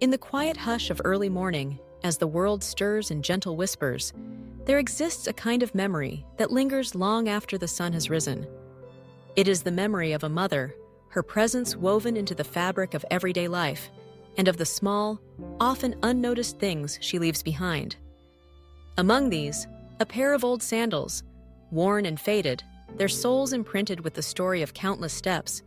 In the quiet hush of early morning, as the world stirs in gentle whispers, there exists a kind of memory that lingers long after the sun has risen. It is the memory of a mother, her presence woven into the fabric of everyday life, and of the small, often unnoticed things she leaves behind. Among these, a pair of old sandals, worn and faded, their soles imprinted with the story of countless steps,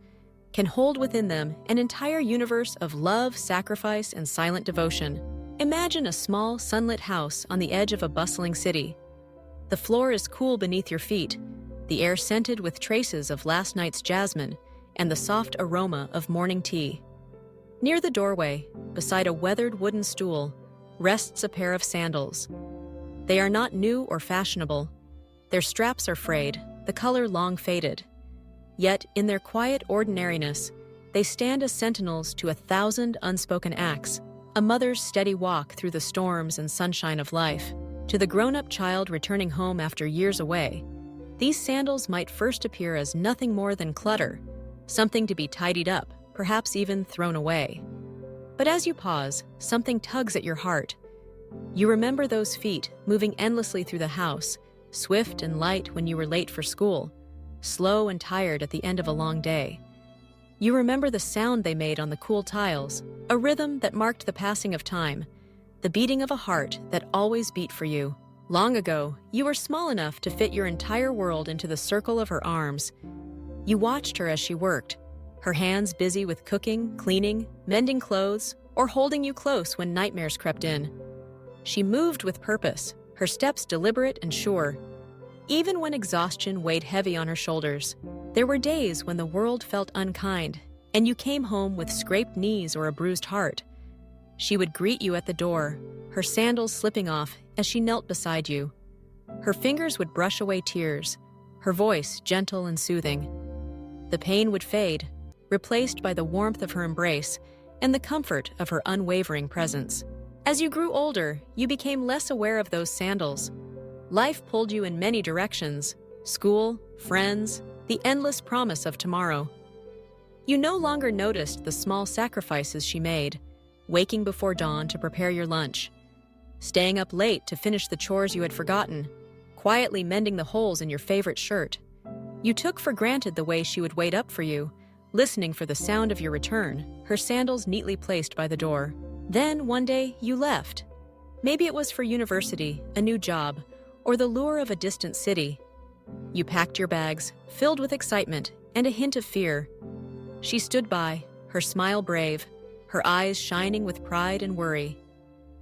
can hold within them an entire universe of love, sacrifice, and silent devotion. Imagine a small, sunlit house on the edge of a bustling city. The floor is cool beneath your feet, the air scented with traces of last night's jasmine and the soft aroma of morning tea. Near the doorway, beside a weathered wooden stool, rests a pair of sandals. They are not new or fashionable. Their straps are frayed, the color long faded. Yet, in their quiet ordinariness, they stand as sentinels to 1,000 unspoken acts, a mother's steady walk through the storms and sunshine of life. To the grown-up child returning home after years away, these sandals might first appear as nothing more than clutter, something to be tidied up, perhaps even thrown away. But as you pause, something tugs at your heart. You remember those feet moving endlessly through the house, swift and light when you were late for school, slow and tired at the end of a long day. You remember the sound they made on the cool tiles, a rhythm that marked the passing of time, the beating of a heart that always beat for you. Long ago, you were small enough to fit your entire world into the circle of her arms. You watched her as she worked, her hands busy with cooking, cleaning, mending clothes, or holding you close when nightmares crept in. She moved with purpose, her steps deliberate and sure. Even when exhaustion weighed heavy on her shoulders, there were days when the world felt unkind, and you came home with scraped knees or a bruised heart. She would greet you at the door, her sandals slipping off as she knelt beside you. Her fingers would brush away tears, her voice gentle and soothing. The pain would fade, replaced by the warmth of her embrace and the comfort of her unwavering presence. As you grew older, you became less aware of those sandals. Life pulled you in many directions: school, friends, the endless promise of tomorrow. You no longer noticed the small sacrifices she made, waking before dawn to prepare your lunch, staying up late to finish the chores you had forgotten, quietly mending the holes in your favorite shirt. You took for granted the way she would wait up for you, listening for the sound of your return, her sandals neatly placed by the door. Then, one day, you left. Maybe it was for university, a new job, or the lure of a distant city. You packed your bags, filled with excitement and a hint of fear. She stood by, her smile brave, her eyes shining with pride and worry.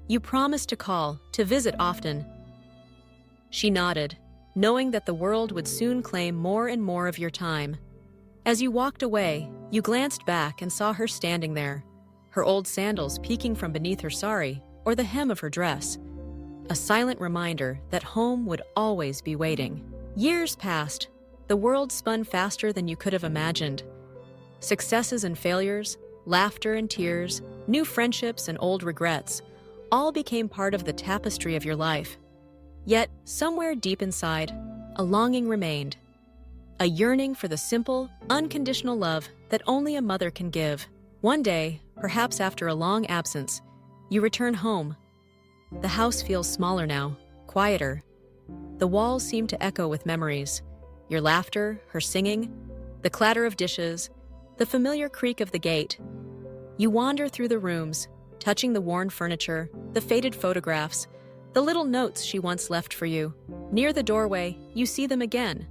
You promised to call, to visit often. She nodded, knowing that the world would soon claim more and more of your time. As you walked away, you glanced back and saw her standing there, her old sandals peeking from beneath her sari or the hem of her dress, a silent reminder that home would always be waiting. Years passed. The world spun faster than you could have imagined. Successes and failures, laughter and tears, new friendships and old regrets, all became part of the tapestry of your life. Yet, somewhere deep inside, a longing remained, a yearning for the simple, unconditional love that only a mother can give. One day, perhaps after a long absence, you return home. The house feels smaller now, quieter. The walls seem to echo with memories, your laughter, her singing, the clatter of dishes, the familiar creak of the gate. You wander through the rooms, touching the worn furniture, the faded photographs, the little notes she once left for you. Near the doorway, you see them again.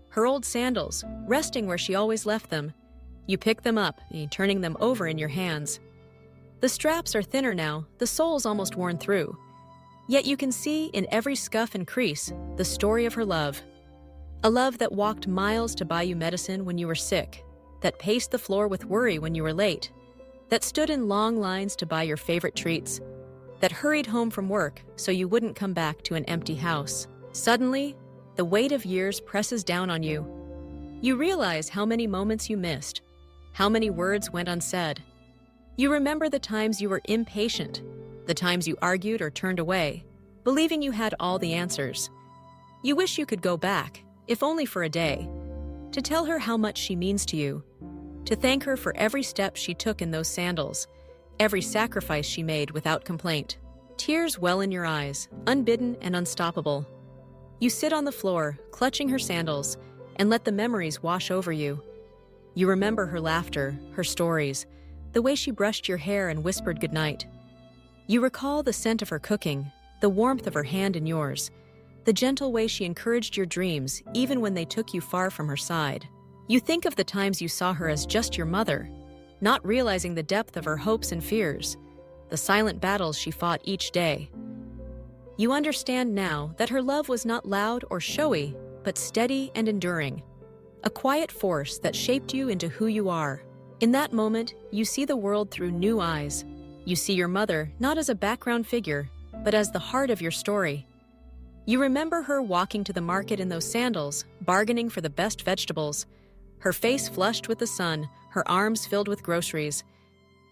Her old sandals, resting where she always left them. You pick them up, turning them over in your hands. The straps are thinner now, the soles almost worn through. Yet you can see in every scuff and crease the story of her love. A love that walked miles to buy you medicine when you were sick, that paced the floor with worry when you were late, that stood in long lines to buy your favorite treats, that hurried home from work so you wouldn't come back to an empty house. Suddenly, the weight of years presses down on you. You realize how many moments you missed, how many words went unsaid. You remember the times you were impatient, the times you argued or turned away, believing you had all the answers. You wish you could go back, if only for a day, to tell her how much she means to you, to thank her for every step she took in those sandals, every sacrifice she made without complaint. Tears well in your eyes, unbidden and unstoppable. You sit on the floor, clutching her sandals, and let the memories wash over you. You remember her laughter, her stories, the way she brushed your hair and whispered goodnight. You recall the scent of her cooking, the warmth of her hand in yours, the gentle way she encouraged your dreams even when they took you far from her side. You think of the times you saw her as just your mother, not realizing the depth of her hopes and fears, the silent battles she fought each day. You understand now that her love was not loud or showy, but steady and enduring, a quiet force that shaped you into who you are. In that moment, you see the world through new eyes. You see your mother not as a background figure, but as the heart of your story. You remember her walking to the market in those sandals, bargaining for the best vegetables, her face flushed with the sun, her arms filled with groceries.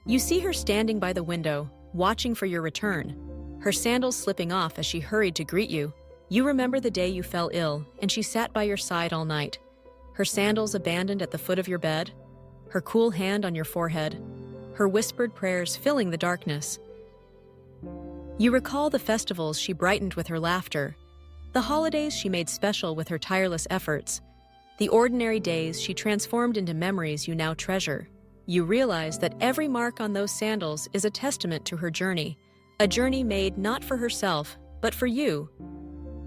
You see her standing by the window, watching for your return, her sandals slipping off as she hurried to greet you. You remember the day you fell ill and she sat by your side all night, her sandals abandoned at the foot of your bed, her cool hand on your forehead, her whispered prayers filling the darkness. You recall the festivals she brightened with her laughter, the holidays she made special with her tireless efforts, the ordinary days she transformed into memories you now treasure. You realize that every mark on those sandals is a testament to her journey, a journey made not for herself, but for you.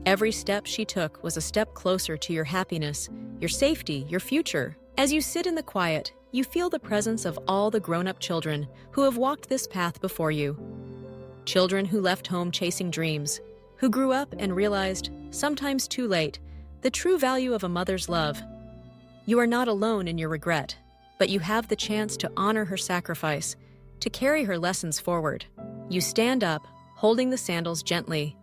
Every step she took was a step closer to your happiness, your safety, your future. As you sit in the quiet, you feel the presence of all the grown-up children who have walked this path before you. Children who left home chasing dreams, who grew up and realized, sometimes too late, the true value of a mother's love. You are not alone in your regret, but you have the chance to honor her sacrifice, to carry her lessons forward. You stand up, holding the sandals gently.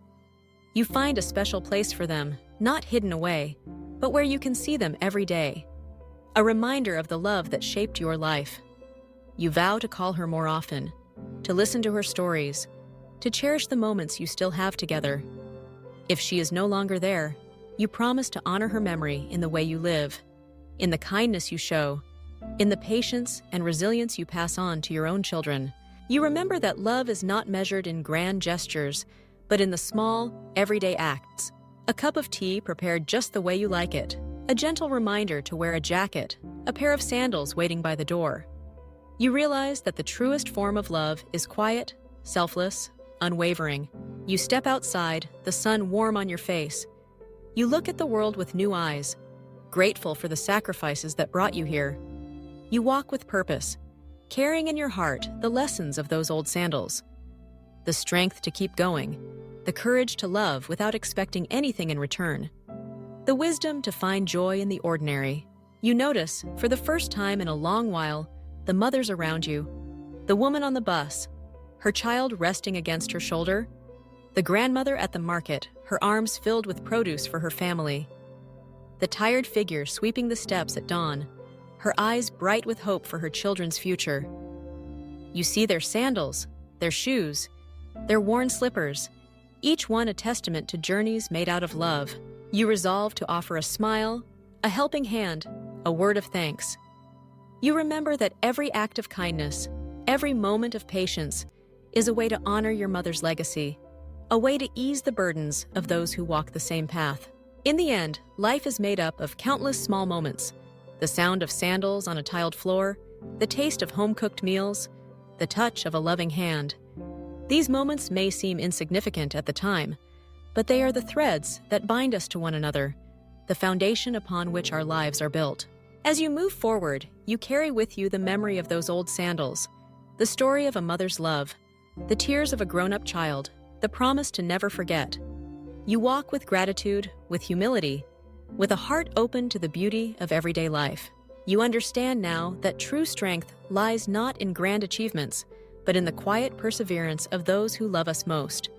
You find a special place for them, not hidden away, but where you can see them every day. A reminder of the love that shaped your life. You vow to call her more often, to listen to her stories, to cherish the moments you still have together. If she is no longer there, you promise to honor her memory in the way you live, in the kindness you show, in the patience and resilience you pass on to your own children. You remember that love is not measured in grand gestures, but in the small, everyday acts. A cup of tea prepared just the way you like it, a gentle reminder to wear a jacket, a pair of sandals waiting by the door. You realize that the truest form of love is quiet, selfless, unwavering. You step outside, the sun warm on your face. You look at the world with new eyes, grateful for the sacrifices that brought you here. You walk with purpose, carrying in your heart the lessons of those old sandals. The strength to keep going, the courage to love without expecting anything in return. The wisdom to find joy in the ordinary. You notice, for the first time in a long while, the mothers around you, the woman on the bus, her child resting against her shoulder, the grandmother at the market, her arms filled with produce for her family, the tired figure sweeping the steps at dawn, her eyes bright with hope for her children's future. You see their sandals, their shoes, their worn slippers, each one a testament to journeys made out of love. You resolve to offer a smile, a helping hand, a word of thanks. You remember that every act of kindness, every moment of patience, is a way to honor your mother's legacy, a way to ease the burdens of those who walk the same path. In the end, life is made up of countless small moments: the sound of sandals on a tiled floor, the taste of home-cooked meals, the touch of a loving hand. These moments may seem insignificant at the time, but they are the threads that bind us to one another, the foundation upon which our lives are built. As you move forward, you carry with you the memory of those old sandals, the story of a mother's love, the tears of a grown-up child, the promise to never forget. You walk with gratitude, with humility, with a heart open to the beauty of everyday life. You understand now that true strength lies not in grand achievements, but in the quiet perseverance of those who love us most.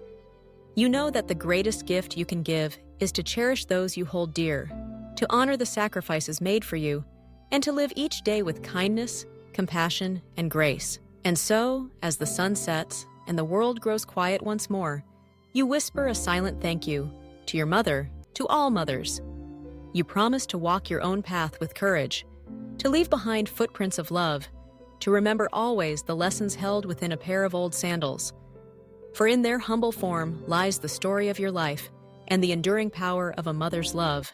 You know that the greatest gift you can give is to cherish those you hold dear, to honor the sacrifices made for you, and to live each day with kindness, compassion, and grace. And so, as the sun sets and the world grows quiet once more, you whisper a silent thank you to your mother, to all mothers. You promise to walk your own path with courage, to leave behind footprints of love, to remember always the lessons held within a pair of old sandals. For in their humble form lies the story of your life and the enduring power of a mother's love.